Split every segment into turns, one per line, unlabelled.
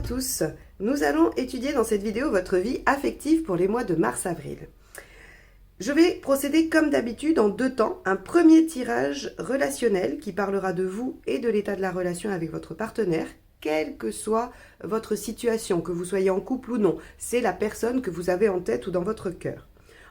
tous, nous allons étudier dans cette vidéo votre vie affective pour les mois de mars-avril. Je vais procéder comme d'habitude en deux temps. Un premier tirage relationnel qui parlera de vous et de l'état de la relation avec votre partenaire, quelle que soit votre situation, que vous soyez en couple ou non. C'est la personne que vous avez en tête ou dans votre cœur.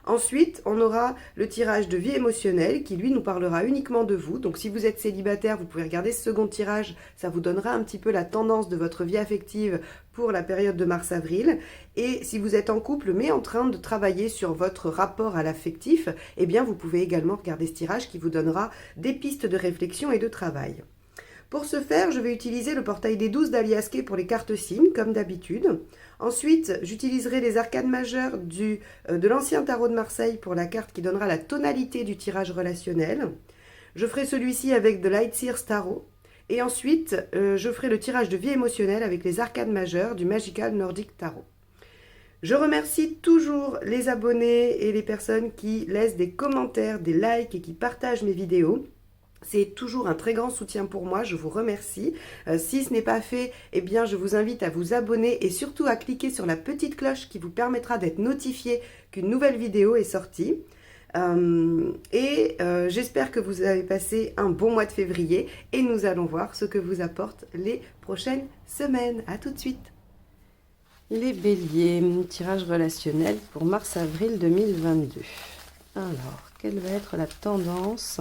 Ensuite, on aura le tirage de vie émotionnelle qui, lui, nous parlera uniquement de vous. Donc, si vous êtes célibataire, vous pouvez regarder ce second tirage. Ça vous donnera un petit peu la tendance de votre vie affective pour la période de mars-avril. Et si vous êtes en couple, mais en train de travailler sur votre rapport à l'affectif, eh bien, vous pouvez également regarder ce tirage qui vous donnera des pistes de réflexion et de travail. Pour ce faire, je vais utiliser le portail des 12 d'Aliasqué pour les cartes signes, comme d'habitude. Ensuite, j'utiliserai les arcanes majeures de l'ancien tarot de Marseille pour la carte qui donnera la tonalité du tirage relationnel. Je ferai celui-ci avec de Lightseers Tarot. Et ensuite, je ferai le tirage de vie émotionnelle avec les arcanes majeures du Magical Nordic Tarot. Je remercie toujours les abonnés et les personnes qui laissent des commentaires, des likes et qui partagent mes vidéos. C'est toujours un très grand soutien pour moi, je vous remercie. Si ce n'est pas fait, eh bien je vous invite à vous abonner et surtout à cliquer sur la petite cloche qui vous permettra d'être notifié qu'une nouvelle vidéo est sortie. J'espère que vous avez passé un bon mois de février et nous allons voir ce que vous apportent les prochaines semaines. A tout de suite. Les béliers, tirage relationnel pour mars-avril 2022. Alors, quelle va être la tendance ?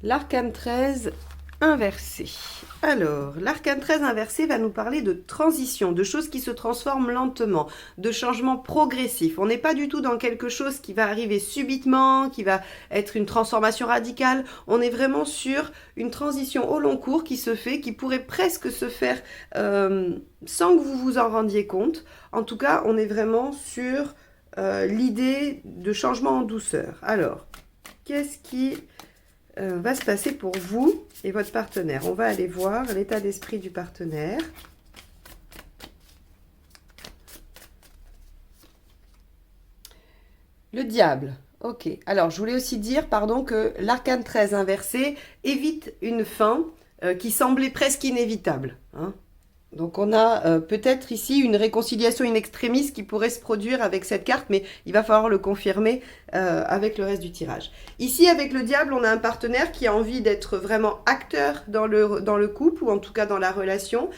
L'arcane 13 inversé. Alors, l'arcane 13 inversé va nous parler de transition, de choses qui se transforment lentement, de changements progressifs. On n'est pas du tout dans quelque chose qui va arriver subitement, qui va être une transformation radicale. On est vraiment sur une transition au long cours qui se fait, qui pourrait presque se faire sans que vous vous en rendiez compte. En tout cas, on est vraiment sur l'idée de changement en douceur. Alors, qu'est-ce qui va se passer pour vous et votre partenaire? On va aller voir l'état d'esprit du partenaire. Le diable. Ok. Alors, je voulais aussi dire, pardon, que l'arcane 13 inversé évite une fin qui semblait presque inévitable. Hein. Donc, on a peut-être ici une réconciliation in extremis qui pourrait se produire avec cette carte, mais il va falloir le confirmer avec le reste du tirage. Ici, avec le diable, on a un partenaire qui a envie d'être vraiment acteur dans le couple, ou en tout cas dans la relation,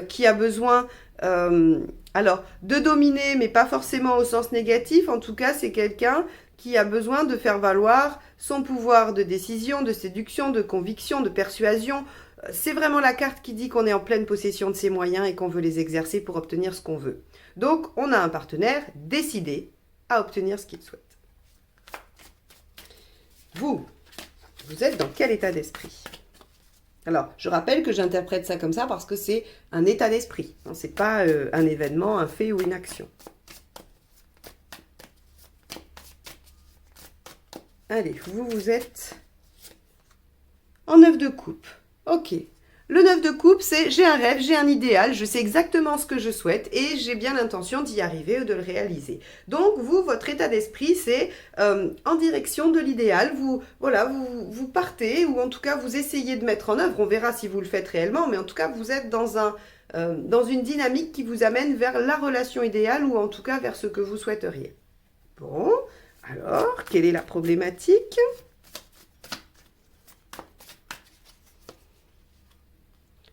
qui a besoin de dominer, mais pas forcément au sens négatif. En tout cas, c'est quelqu'un qui a besoin de faire valoir son pouvoir de décision, de séduction, de conviction, de persuasion. C'est vraiment la carte qui dit qu'on est en pleine possession de ses moyens et qu'on veut les exercer pour obtenir ce qu'on veut. Donc, on a un partenaire décidé à obtenir ce qu'il souhaite. Vous êtes dans quel état d'esprit? Alors, je rappelle que j'interprète ça comme ça parce que c'est un état d'esprit. Ce n'est pas un événement, un fait ou une action. Allez, vous êtes en 9 de coupe. Ok. Le 9 de coupe, c'est j'ai un rêve, j'ai un idéal, je sais exactement ce que je souhaite et j'ai bien l'intention d'y arriver ou de le réaliser. Donc, votre état d'esprit, c'est en direction de l'idéal. Vous partez ou en tout cas, vous essayez de mettre en œuvre. On verra si vous le faites réellement, mais en tout cas, vous êtes dans une dynamique qui vous amène vers la relation idéale ou en tout cas vers ce que vous souhaiteriez. Bon, alors, quelle est la problématique ?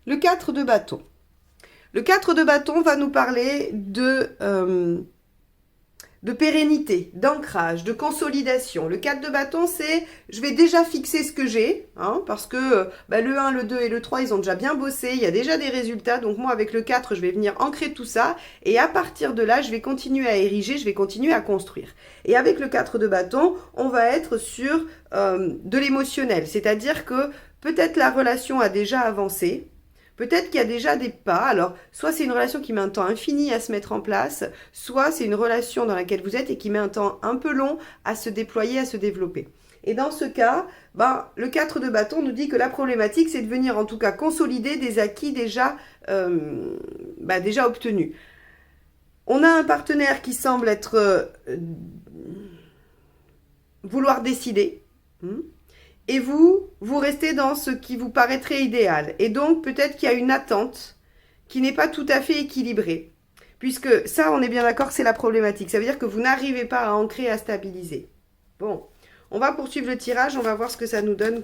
Le 4 de bâton. Le 4 de bâton va nous parler de pérennité, d'ancrage, de consolidation. Le 4 de bâton, c'est je vais déjà fixer ce que j'ai, parce que le 1, le 2 et le 3, ils ont déjà bien bossé, il y a déjà des résultats. Donc moi, avec le 4, je vais venir ancrer tout ça. Et à partir de là, je vais continuer à ériger, je vais continuer à construire. Et avec le 4 de bâton, on va être sur de l'émotionnel. C'est-à-dire que peut-être la relation a déjà avancé. Peut-être qu'il y a déjà des pas, alors soit c'est une relation qui met un temps infini à se mettre en place, soit c'est une relation dans laquelle vous êtes et qui met un temps un peu long à se déployer, à se développer. Et dans ce cas, le 4 de bâton nous dit que la problématique, c'est de venir en tout cas consolider des acquis déjà obtenus. On a un partenaire qui semble être vouloir décider. Et vous restez dans ce qui vous paraîtrait idéal. Et donc, peut-être qu'il y a une attente qui n'est pas tout à fait équilibrée. Puisque ça, on est bien d'accord que c'est la problématique. Ça veut dire que vous n'arrivez pas à ancrer, à stabiliser. Bon, on va poursuivre le tirage. On va voir ce que ça nous donne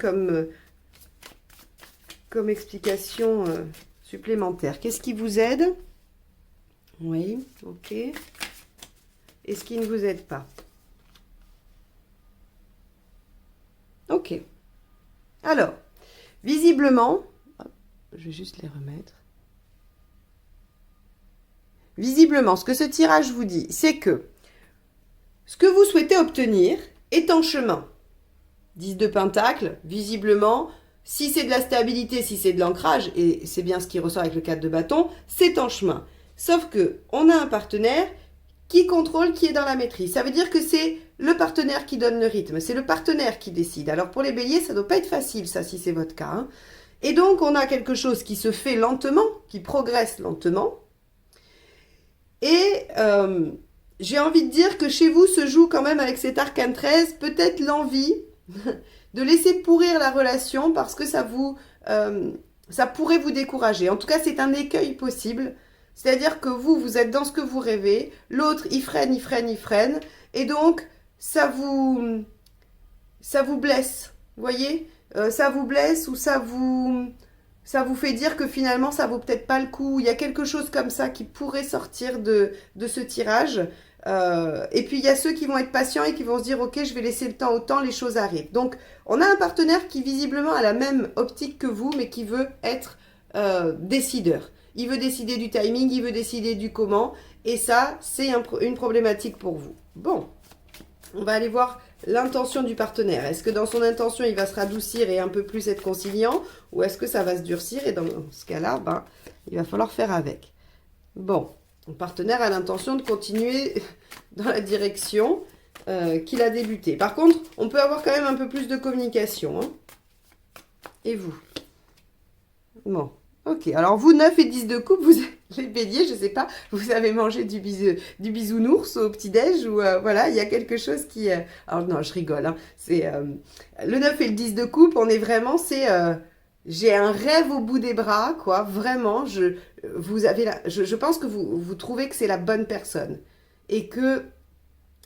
comme explication supplémentaire. Qu'est-ce qui vous aide? Oui, ok. Et ce qui ne vous aide pas? Ok. Alors, visiblement, je vais juste les remettre. Visiblement, ce que ce tirage vous dit, c'est que ce que vous souhaitez obtenir est en chemin. 10 de Pentacle, visiblement, si c'est de la stabilité, si c'est de l'ancrage, et c'est bien ce qui ressort avec le 4 de bâton, c'est en chemin. Sauf que on a un partenaire qui contrôle, qui est dans la maîtrise. Ça veut dire que c'est le partenaire qui donne le rythme, c'est le partenaire qui décide. Alors pour les béliers, ça ne doit pas être facile, ça, si c'est votre cas. Hein. Et donc, on a quelque chose qui se fait lentement, qui progresse lentement. Et j'ai envie de dire que chez vous se joue quand même avec cet arcane 13, peut-être l'envie de laisser pourrir la relation parce que ça pourrait vous décourager. En tout cas, c'est un écueil possible. C'est-à-dire que vous êtes dans ce que vous rêvez, l'autre, il freine, il freine, il freine, et donc, ça vous blesse, vous voyez, ça vous blesse ou ça vous fait dire que finalement, ça vaut peut-être pas le coup. Il y a quelque chose comme ça qui pourrait sortir de ce tirage. Et puis, il y a ceux qui vont être patients et qui vont se dire, ok, je vais laisser le temps au temps, les choses arrivent. Donc, on a un partenaire qui visiblement a la même optique que vous, mais qui veut être décideur. Il veut décider du timing, il veut décider du comment. Et ça, c'est une problématique pour vous. Bon, on va aller voir l'intention du partenaire. Est-ce que dans son intention, il va se radoucir et un peu plus être conciliant? Ou est-ce que ça va se durcir? Et dans ce cas-là, il va falloir faire avec. Bon, mon partenaire a l'intention de continuer dans la direction qu'il a débuté. Par contre, on peut avoir quand même un peu plus de communication. Hein. Et vous? Bon. Ok, alors vous, 9 et 10 de coupe, vous les béliers, je ne sais pas, vous avez mangé du bisounours au petit-déj ou voilà, il y a quelque chose qui... alors non, je rigole, hein, c'est... le 9 et le 10 de coupe, on est vraiment, c'est... j'ai un rêve au bout des bras, quoi, vraiment, je pense que vous trouvez que c'est la bonne personne et que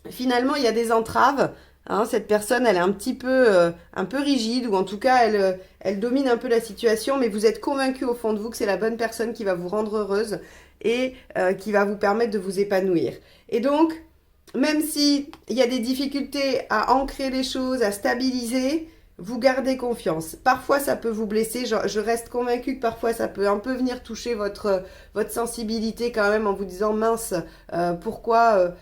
finalement, il y a des entraves. Hein, cette personne, elle est un peu rigide, ou en tout cas, elle domine un peu la situation, mais vous êtes convaincu au fond de vous que c'est la bonne personne qui va vous rendre heureuse et qui va vous permettre de vous épanouir. Et donc, même s'il y a des difficultés à ancrer les choses, à stabiliser, vous gardez confiance. Parfois, ça peut vous blesser. Je reste convaincue que parfois, ça peut un peu venir toucher votre sensibilité quand même en vous disant, mince, pourquoi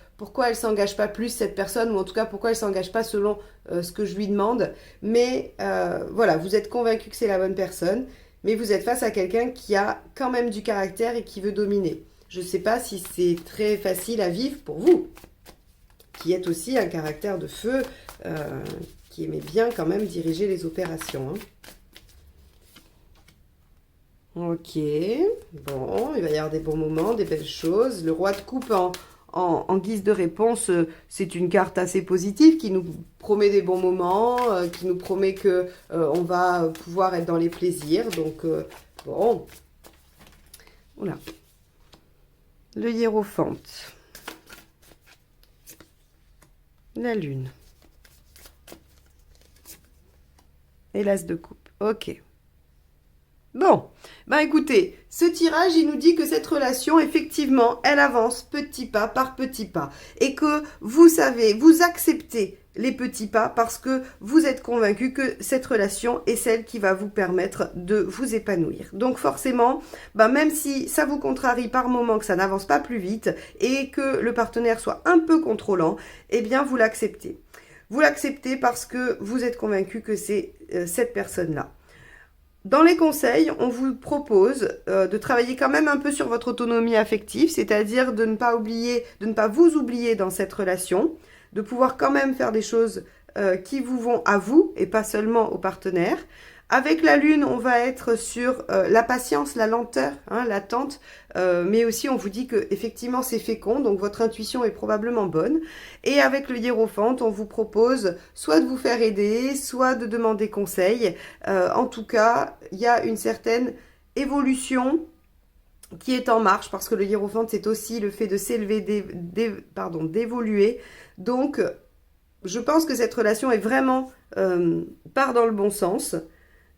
elle ne s'engage pas plus, cette personne, ou en tout cas, pourquoi elle ne s'engage pas selon ce que je lui demande. Mais voilà, vous êtes convaincu que c'est la bonne personne, mais vous êtes face à quelqu'un qui a quand même du caractère et qui veut dominer. Je ne sais pas si c'est très facile à vivre pour vous, qui êtes aussi un caractère de feu, qui aimait bien quand même diriger les opérations. Hein. Ok, bon, il va y avoir des bons moments, des belles choses. Le roi de coupe en guise de réponse, c'est une carte assez positive qui nous promet des bons moments, qui nous promet que on va pouvoir être dans les plaisirs. Donc, bon, voilà. Le hiérophante. La lune. Et l'as de coupe. Ok. Bon, écoutez, ce tirage, il nous dit que cette relation, effectivement, elle avance petit pas par petit pas. Et que vous savez, vous acceptez les petits pas parce que vous êtes convaincu que cette relation est celle qui va vous permettre de vous épanouir. Donc forcément, même si ça vous contrarie par moment que ça n'avance pas plus vite et que le partenaire soit un peu contrôlant, eh bien vous l'acceptez. Vous l'acceptez parce que vous êtes convaincu que c'est cette personne-là. Dans les conseils, on vous propose de travailler quand même un peu sur votre autonomie affective, c'est-à-dire de ne pas vous oublier dans cette relation, de pouvoir quand même faire des choses qui vous vont à vous et pas seulement au partenaire, Avec la lune, on va être sur la patience, la lenteur, hein, l'attente, mais aussi on vous dit que effectivement c'est fécond, donc votre intuition est probablement bonne. Et avec le hiérophante, on vous propose soit de vous faire aider, soit de demander conseil. En tout cas, il y a une certaine évolution qui est en marche, parce que le hiérophante, c'est aussi le fait de s'élever, d'évoluer. Donc, je pense que cette relation est vraiment part dans le bon sens,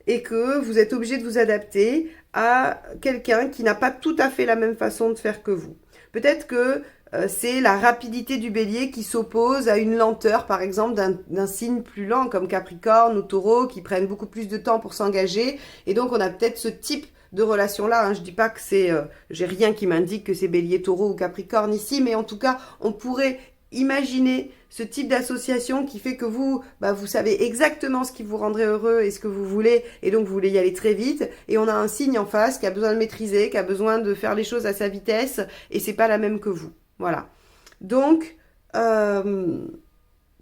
et que vous êtes obligé de vous adapter à quelqu'un qui n'a pas tout à fait la même façon de faire que vous. Peut-être que c'est la rapidité du bélier qui s'oppose à une lenteur, par exemple, d'un signe plus lent, comme Capricorne ou Taureau, qui prennent beaucoup plus de temps pour s'engager. Et donc, on a peut-être ce type de relation-là. Hein. Je dis pas que c'est... j'ai rien qui m'indique que c'est bélier, Taureau ou Capricorne ici, mais en tout cas, on pourrait imaginer ce type d'association qui fait que vous, vous savez exactement ce qui vous rendrait heureux et ce que vous voulez, et donc vous voulez y aller très vite, et on a un signe en face qui a besoin de maîtriser, qui a besoin de faire les choses à sa vitesse, et c'est pas la même que vous. Voilà. Donc,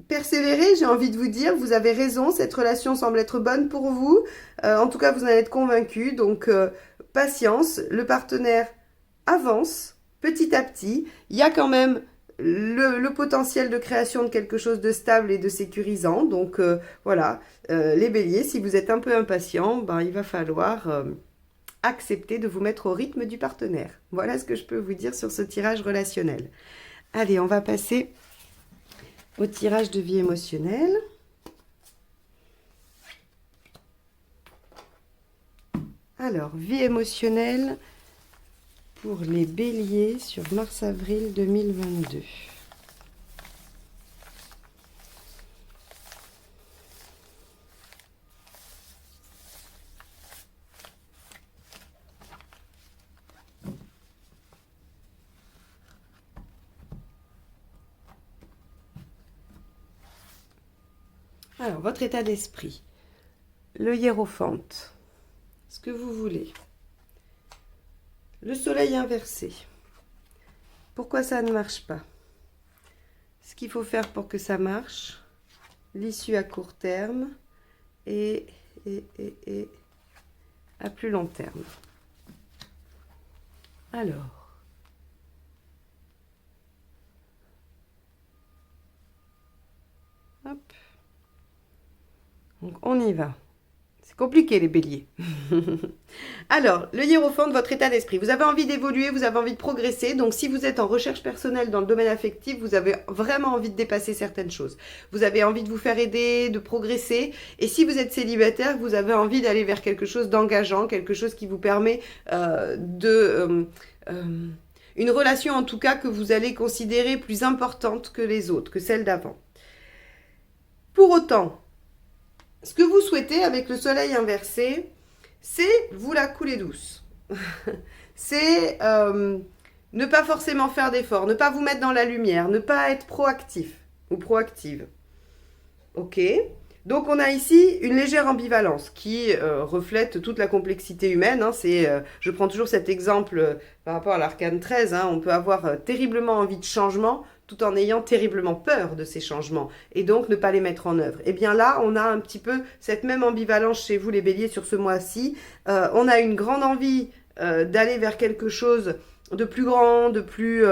persévérez, j'ai envie de vous dire, vous avez raison, cette relation semble être bonne pour vous, en tout cas vous en êtes convaincu, donc patience, le partenaire avance petit à petit, il y a quand même le potentiel de création de quelque chose de stable et de sécurisant. Donc voilà, les béliers, si vous êtes un peu impatient, il va falloir accepter de vous mettre au rythme du partenaire. Voilà ce que je peux vous dire sur ce tirage relationnel. Allez, on va passer au tirage de vie émotionnelle. Alors, vie émotionnelle pour les béliers sur mars-avril 2022. Alors, votre état d'esprit. Le hiérophante. Ce que vous voulez. Le soleil inversé. Pourquoi ça ne marche pas? Ce qu'il faut faire pour que ça marche. L'issue à court terme et à plus long terme. Alors. Hop. Donc on y va. C'est compliqué les béliers. Alors, le hiérophante, votre état d'esprit. Vous avez envie d'évoluer, vous avez envie de progresser. Donc, si vous êtes en recherche personnelle dans le domaine affectif, vous avez vraiment envie de dépasser certaines choses. Vous avez envie de vous faire aider, de progresser. Et si vous êtes célibataire, vous avez envie d'aller vers quelque chose d'engageant, quelque chose qui vous permet une relation en tout cas que vous allez considérer plus importante que les autres, que celle d'avant. Pour autant, ce que vous souhaitez avec le soleil inversé, c'est vous la couler douce. C'est ne pas forcément faire d'efforts, ne pas vous mettre dans la lumière, ne pas être proactif ou proactive. Ok. Donc on a ici une légère ambivalence qui reflète toute la complexité humaine. Hein. Je prends toujours cet exemple par rapport à l'arcane 13. Hein. On peut avoir terriblement envie de changement, tout en ayant terriblement peur de ces changements, et donc ne pas les mettre en œuvre. Et bien là, on a un petit peu cette même ambivalence chez vous les béliers sur ce mois-ci. On a une grande envie d'aller vers quelque chose de plus grand, de plus...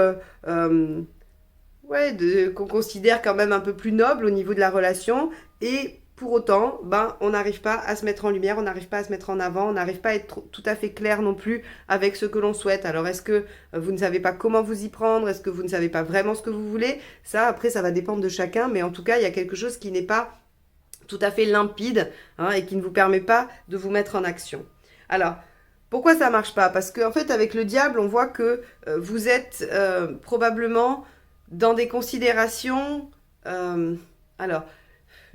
qu'on considère quand même un peu plus noble au niveau de la relation, et pour autant, on n'arrive pas à se mettre en lumière, on n'arrive pas à se mettre en avant, on n'arrive pas à être tout à fait clair non plus avec ce que l'on souhaite. Alors, est-ce que vous ne savez pas comment vous y prendre? Est-ce que vous ne savez pas vraiment ce que vous voulez? Ça, après, ça va dépendre de chacun, mais en tout cas, il y a quelque chose qui n'est pas tout à fait limpide et qui ne vous permet pas de vous mettre en action. Alors, pourquoi ça ne marche pas? Parce qu'en fait, avec le diable, on voit que vous êtes probablement dans des considérations...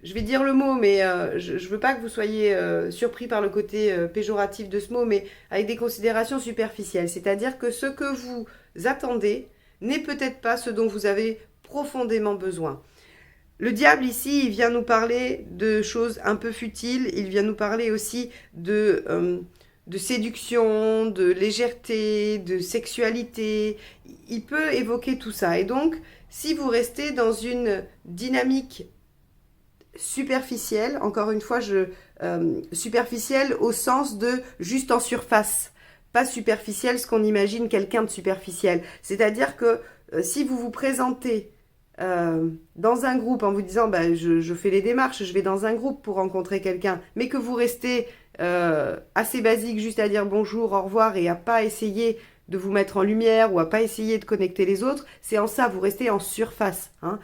je vais dire le mot, mais je ne veux pas que vous soyez surpris par le côté péjoratif de ce mot, mais avec des considérations superficielles. C'est-à-dire que ce que vous attendez n'est peut-être pas ce dont vous avez profondément besoin. Le diable ici, il vient nous parler de choses un peu futiles, il vient nous parler aussi de séduction, de légèreté, de sexualité. Il peut évoquer tout ça. Et donc, si vous restez dans une dynamique superficielle. Encore une fois, superficielle au sens de juste en surface. Pas superficielle, ce qu'on imagine quelqu'un de superficiel. C'est-à-dire que si vous vous présentez dans un groupe en vous disant bah, je fais les démarches, je vais dans un groupe pour rencontrer quelqu'un, mais que vous restez assez basique, juste à dire bonjour, au revoir et à pas essayer de vous mettre en lumière ou à pas essayer de connecter les autres, c'est en ça, vous restez en surface. Hein.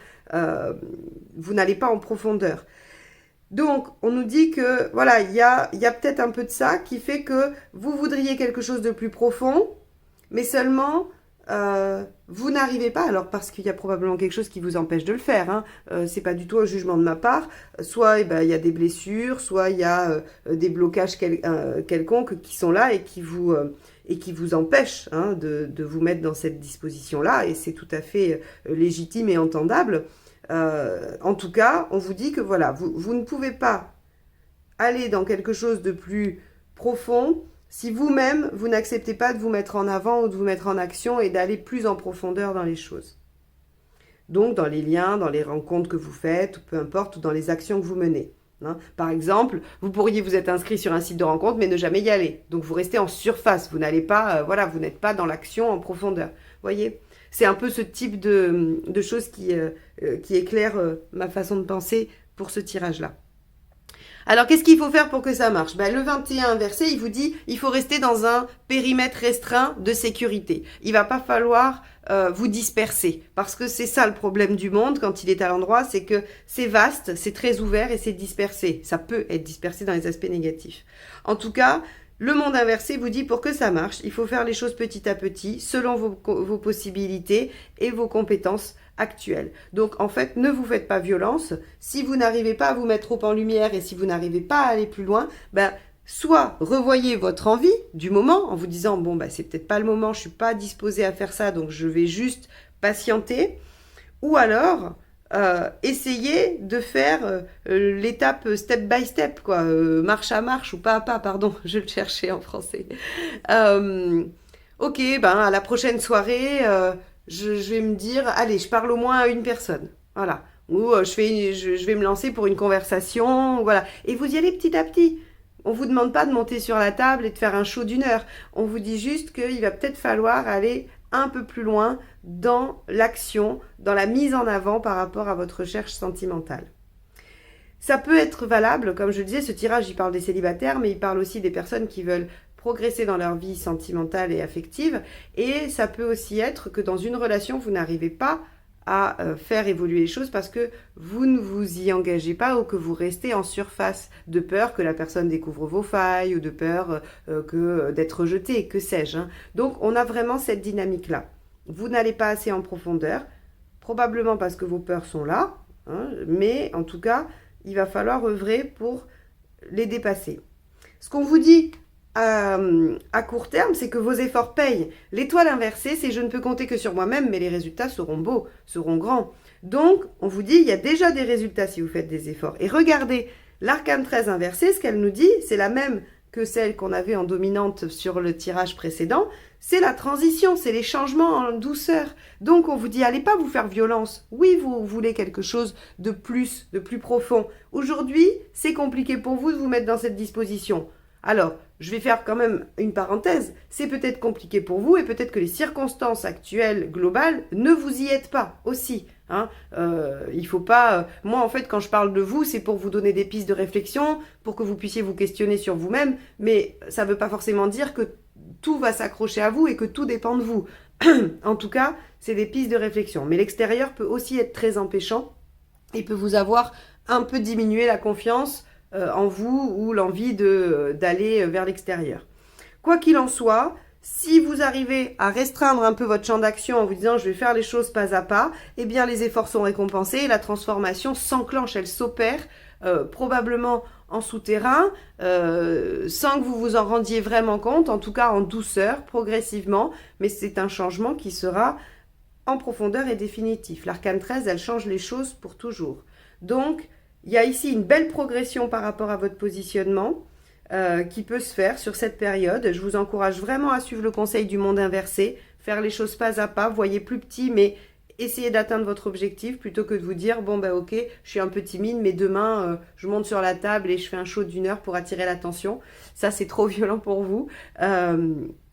Vous n'allez pas en profondeur. Donc, on nous dit que, voilà, il y a peut-être un peu de ça qui fait que vous voudriez quelque chose de plus profond, mais seulement, vous n'arrivez pas, alors parce qu'il y a probablement quelque chose qui vous empêche de le faire, hein. C'est pas du tout un jugement de ma part, soit eh ben, il y a des blessures, soit il y a des blocages quelconques qui sont là et qui vous empêchent hein, de vous mettre dans cette disposition-là, et c'est tout à fait légitime et entendable. En tout cas, on vous dit que voilà, vous ne pouvez pas aller dans quelque chose de plus profond si vous-même, vous n'acceptez pas de vous mettre en avant ou de vous mettre en action et d'aller plus en profondeur dans les choses. Donc, dans les liens, dans les rencontres que vous faites, peu importe, ou dans les actions que vous menez. Hein. Par exemple, vous pourriez vous être inscrit sur un site de rencontre, mais ne jamais y aller. Donc, vous restez en surface. Vous n'allez pas, voilà, vous n'êtes pas dans l'action en profondeur. Voyez ? C'est un peu ce type de choses qui éclaire ma façon de penser pour ce tirage-là. Alors, qu'est-ce qu'il faut faire pour que ça marche? Le 21 inversé, il vous dit il faut rester dans un périmètre restreint de sécurité. Il va pas falloir vous disperser, parce que c'est ça le problème du monde quand il est à l'endroit, c'est que c'est vaste, c'est très ouvert et c'est dispersé. Ça peut être dispersé dans les aspects négatifs. En tout cas, le monde inversé vous dit pour que ça marche, il faut faire les choses petit à petit, selon vos possibilités et vos compétences actuelles. Donc en fait, ne vous faites pas violence. Si vous n'arrivez pas à vous mettre trop en lumière et si vous n'arrivez pas à aller plus loin, soit revoyez votre envie du moment en vous disant bon c'est peut-être pas le moment, je suis pas disposée à faire ça, donc je vais juste patienter. Ou alors essayez de faire l'étape step by step, quoi, marche à marche ou pas à pas, pardon, je le cherchais en français. Ok, à la prochaine soirée, je vais me dire, allez, je parle au moins à une personne, voilà. Ou je vais me lancer pour une conversation, voilà. Et vous y allez petit à petit. On vous demande pas de monter sur la table et de faire un show d'1 heure. On vous dit juste qu'il va peut-être falloir aller un peu plus loin dans l'action, dans la mise en avant par rapport à votre recherche sentimentale. Ça peut être valable, comme je le disais, ce tirage, il parle des célibataires, mais il parle aussi des personnes qui veulent progresser dans leur vie sentimentale et affective. Et ça peut aussi être que dans une relation, vous n'arrivez pas à faire évoluer les choses parce que vous ne vous y engagez pas ou que vous restez en surface de peur que la personne découvre vos failles ou de peur d'être rejeté, que sais-je. Hein. Donc on a vraiment cette dynamique-là. Vous n'allez pas assez en profondeur, probablement parce que vos peurs sont là, hein, mais en tout cas, il va falloir œuvrer pour les dépasser. Ce qu'on vous dit à court terme, c'est que vos efforts payent. L'étoile inversée, c'est je ne peux compter que sur moi-même, mais les résultats seront beaux, seront grands. Donc, on vous dit, il y a déjà des résultats si vous faites des efforts. Et regardez, l'arcane 13 inversée, ce qu'elle nous dit, c'est la même que celle qu'on avait en dominante sur le tirage précédent, c'est la transition, c'est les changements en douceur. Donc, on vous dit, allez pas vous faire violence. Oui, vous voulez quelque chose de plus profond. Aujourd'hui, c'est compliqué pour vous de vous mettre dans cette disposition. Alors, je vais faire quand même une parenthèse, c'est peut-être compliqué pour vous et peut-être que les circonstances actuelles, globales, ne vous y aident pas aussi. Hein. Il faut pas... moi, en fait, quand je parle de vous, c'est pour vous donner des pistes de réflexion, pour que vous puissiez vous questionner sur vous-même, mais ça ne veut pas forcément dire que tout va s'accrocher à vous et que tout dépend de vous. En tout cas, c'est des pistes de réflexion. Mais l'extérieur peut aussi être très empêchant et peut vous avoir un peu diminué la confiance en vous ou l'envie d'aller vers l'extérieur. Quoi qu'il en soit, si vous arrivez à restreindre un peu votre champ d'action en vous disant je vais faire les choses pas à pas, eh bien les efforts sont récompensés et la transformation s'enclenche, elle s'opère probablement en souterrain, sans que vous vous en rendiez vraiment compte, en tout cas en douceur, progressivement, mais c'est un changement qui sera en profondeur et définitif. L'arcane 13, elle change les choses pour toujours. Donc, il y a ici une belle progression par rapport à votre positionnement qui peut se faire sur cette période. Je vous encourage vraiment à suivre le conseil du monde inversé, faire les choses pas à pas, voyez plus petit, mais essayez d'atteindre votre objectif plutôt que de vous dire bon bah ok, je suis un peu timide, mais demain je monte sur la table et je fais un show d'1 heure pour attirer l'attention. Ça c'est trop violent pour vous.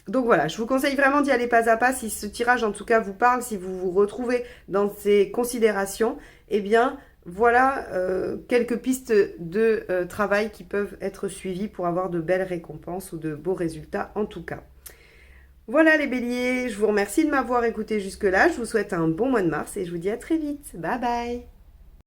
Donc voilà, je vous conseille vraiment d'y aller pas à pas. Si ce tirage en tout cas vous parle, si vous vous retrouvez dans ces considérations, eh bien voilà quelques pistes de travail qui peuvent être suivies pour avoir de belles récompenses ou de beaux résultats en tout cas. Voilà les béliers, je vous remercie de m'avoir écouté jusque-là, je vous souhaite un bon mois de mars et je vous dis à très vite. Bye bye.